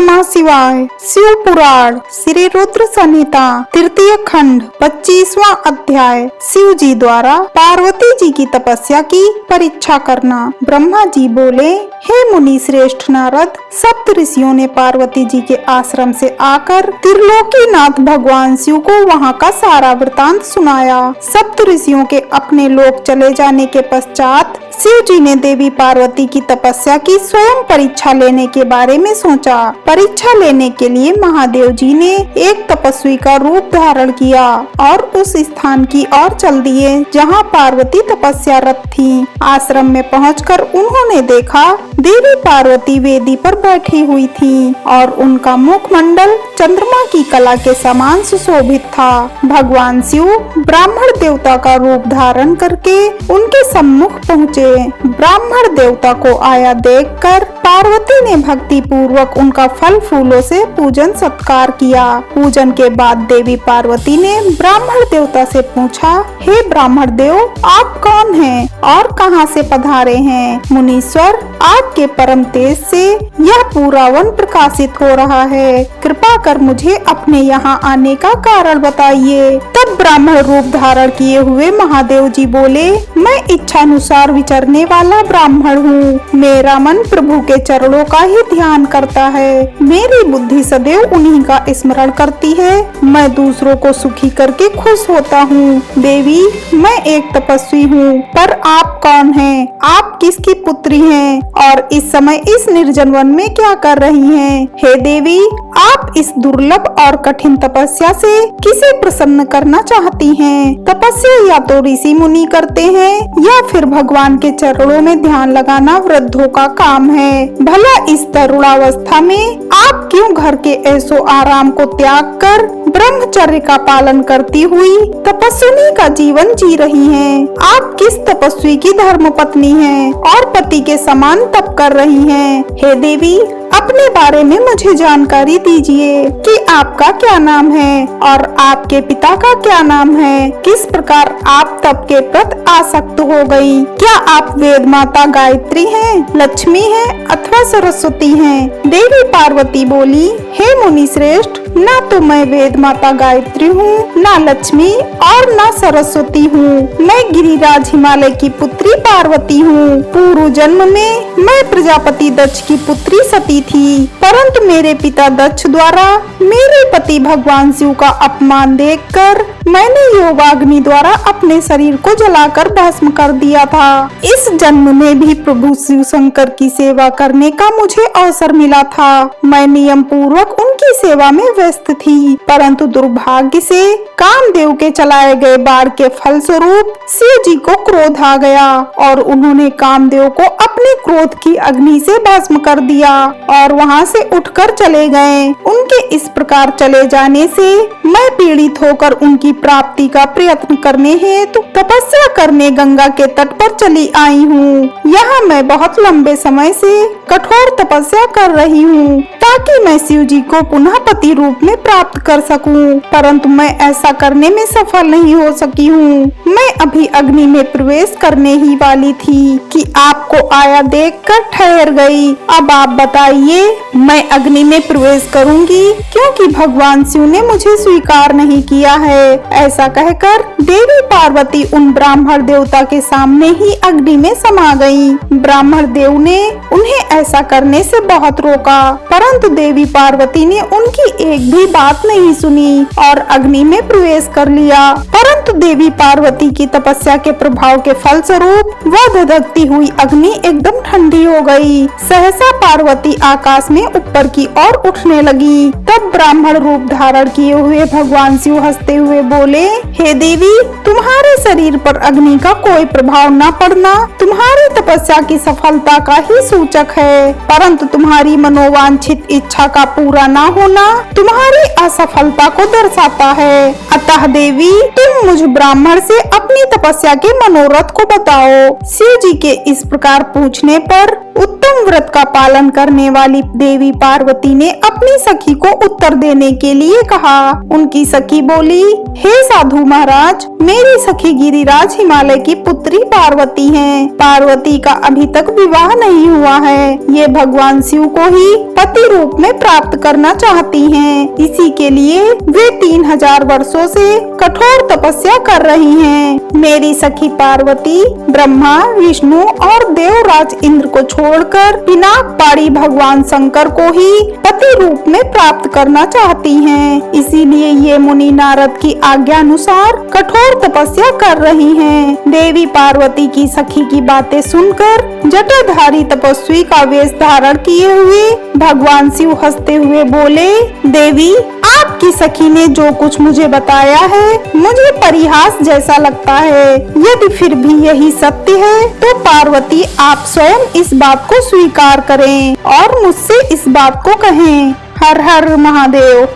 नमः शिवाय। शिव पुराण श्री रुद्र संहिता तृतीय खंड 25वां अध्याय। शिव जी द्वारा पार्वती जी की तपस्या की परीक्षा करना। ब्रह्मा जी बोले, हे मुनि श्रेष्ठ नारद, सप्त ऋषियों ने पार्वती जी के आश्रम से आकर त्रिलोकीनाथ भगवान शिव को वहाँ का सारा वृतांत सुनाया। सप्त ऋषियों के अपने लोक चले जाने के पश्चात शिव जी ने देवी पार्वती की तपस्या की स्वयं परीक्षा लेने के बारे में सोचा। परीक्षा लेने के लिए महादेव जी ने एक तपस्वी का रूप धारण किया और उस स्थान की ओर चल दिए जहाँ पार्वती तपस्यारत थी। आश्रम में पहुंचकर उन्होंने देखा देवी पार्वती वेदी पर बैठी हुई थी और उनका मुखमंडल चंद्रमा की कला के समान सुशोभित था। भगवान शिव ब्राह्मण देवता का रूप धारण करके उनके सम्मुख पहुँचे। ब्राह्मण देवता को आया देखकर पार्वती ने भक्ति पूर्वक उनका फल फूलों से पूजन सत्कार किया। पूजन के बाद देवी पार्वती ने ब्राह्मण देवता से पूछा, हे ब्राह्मण देव, आप कौन हैं और कहां से पधारे हैं? मुनीश्वर, आपके परम तेज से यह पूरा वन प्रकाशित हो रहा है। कृपा कर मुझे अपने यहाँ आने का कारण बताइए। तब ब्राह्मण रूप धारण किए हुए महादेव जी बोले, मैं इच्छानुसार विचरने वाला ब्राह्मण हूँ। मेरा मन प्रभु के चरणों का ही ध्यान करता है। मेरी बुद्धि सदैव उन्हीं का स्मरण करती है। मैं दूसरों को सुखी करके खुश होता हूँ। देवी, मैं एक तपस्वी हूँ, पर आप कौन हैं? आप किसकी पुत्री हैं और इस समय इस निर्जन वन में क्या कर रही हैं? हे देवी, आप इस दुर्लभ और कठिन तपस्या से किसे प्रसन्न करना चाहती हैं? तपस्या या तो ऋषि मुनि करते हैं या फिर भगवान के चरणों में ध्यान लगाना वृद्धों का काम है। भला इस तरुणावस्था में आप क्यों घर के ऐसो आराम को त्याग कर ब्रह्मचर्य का पालन करती हुई तपस्विनी का जीवन जी रही हैं? आप किस तपस्वी की धर्म पत्नी हैं और पति के समान तप कर रही हैं? हे देवी, अपने बारे में मुझे जानकारी दीजिए कि आपका क्या नाम है और आपके पिता का क्या नाम है। किस प्रकार आप तप के प्रति आसक्त हो गई? क्या आप वेद माता गायत्री हैं, लक्ष्मी हैं अथवा सरस्वती हैं? देवी पार्वती बोली, हे मुनि श्रेष्ठ, ना तो मैं वेद माता गायत्री हूँ, ना लक्ष्मी और ना सरस्वती हूँ। मैं गिरिराज हिमालय की पुत्री पार्वती हूँ। पूर्व जन्म में मैं प्रजापति दक्ष की पुत्री सती थी, परंतु मेरे पिता दक्ष द्वारा मेरे पति भगवान शिव का अपमान देखकर मैंने योगाग्नि द्वारा अपने शरीर को जलाकर भस्म कर दिया था। इस जन्म में भी प्रभु शिव शंकर की सेवा करने का मुझे अवसर मिला था। मैं नियम पूर्वक उनकी सेवा में व्यस्त थी, परंतु दुर्भाग्य से कामदेव के चलाए गए बाण के फल स्वरूप शिव जी को क्रोध आ गया और उन्होंने कामदेव को अपने क्रोध की अग्नि से भस्म कर दिया और वहाँ से उठकर चले गए। उनके इस प्रकार चले जाने से मैं पीड़ित होकर उनकी प्राप्ति का प्रयत्न करने हेतु तपस्या करने गंगा के तट पर चली आई हूँ। यहाँ मैं बहुत लंबे समय से कठोर तपस्या कर रही हूँ ताकि मैं शिव जी को पुनः पति रूप में प्राप्त कर सकूं, परंतु मैं ऐसा करने में सफल नहीं हो सकी हूँ। मैं अभी अग्नि में प्रवेश करने ही वाली थी कि आपको आया देखकर ठहर गई। अब आप बताइए, मैं अग्नि में प्रवेश करूंगी क्योंकि भगवान शिव ने मुझे स्वीकार नहीं किया है। ऐसा कहकर देवी पार्वती उन ब्राह्मण देवता के सामने ही अग्नि में समा गई। ब्राह्मण देव ने उन्हें ऐसा करने से बहुत रोका, परंतु देवी पार्वती ने उनकी एक भी बात नहीं सुनी और अग्नि में प्रवेश कर लिया। परंतु देवी पार्वती की तपस्या के प्रभाव के फल स्वरूप वह धधकती हुई अग्नि एकदम ठंडी हो गई। सहसा पार्वती आकाश में ऊपर की ओर उठने लगी। तब ब्राह्मण रूप धारण किए हुए भगवान शिव हंसते हुए बोले, हे देवी, तुम्हारे शरीर पर अग्नि का कोई प्रभाव न पड़ना तुम्हारी तपस्या की सफलता का ही सूचक है, परंतु तुम्हारी मनोवांछित इच्छा का पूरा न होना तुम्हारी असफलता को दर्शाता है। अतः देवी, तुम मुझ ब्राह्मण से अपनी तपस्या के मनोरथ को बताओ। शिव जी के इस प्रकार पूछने पर उत्तम व्रत का पालन करने वाली देवी पार्वती ने अपनी सखी को उत्तर देने के लिए कहा। उनकी सखी बोली, हे साधु महाराज, मेरी सखी गिरिराज हिमालय की पुत्री पार्वती हैं। पार्वती का अभी तक विवाह नहीं हुआ है। ये भगवान शिव को ही पति रूप रूप में प्राप्त करना चाहती हैं। इसी के लिए वे 3000 वर्षों से कठोर तपस्या कर रही हैं। मेरी सखी पार्वती ब्रह्मा, विष्णु और देवराज इंद्र को छोड़कर पिनाकपाणी भगवान शंकर को ही पति रूप में प्राप्त करना चाहती हैं। इसीलिए ये मुनि नारद की आज्ञा अनुसार कठोर तपस्या कर रही हैं। देवी पार्वती की सखी की बातें सुनकर जटाधारी तपस्वी का वेश धारण किए हुए भगवान शिव हंसते हुए बोले, देवी आपकी सखी ने जो कुछ मुझे बताया है मुझे परिहास जैसा लगता है। यदि फिर भी यही सत्य है तो पार्वती आप स्वयं इस बात को स्वीकार करें और मुझसे इस बात को कहें। हर हर महादेव।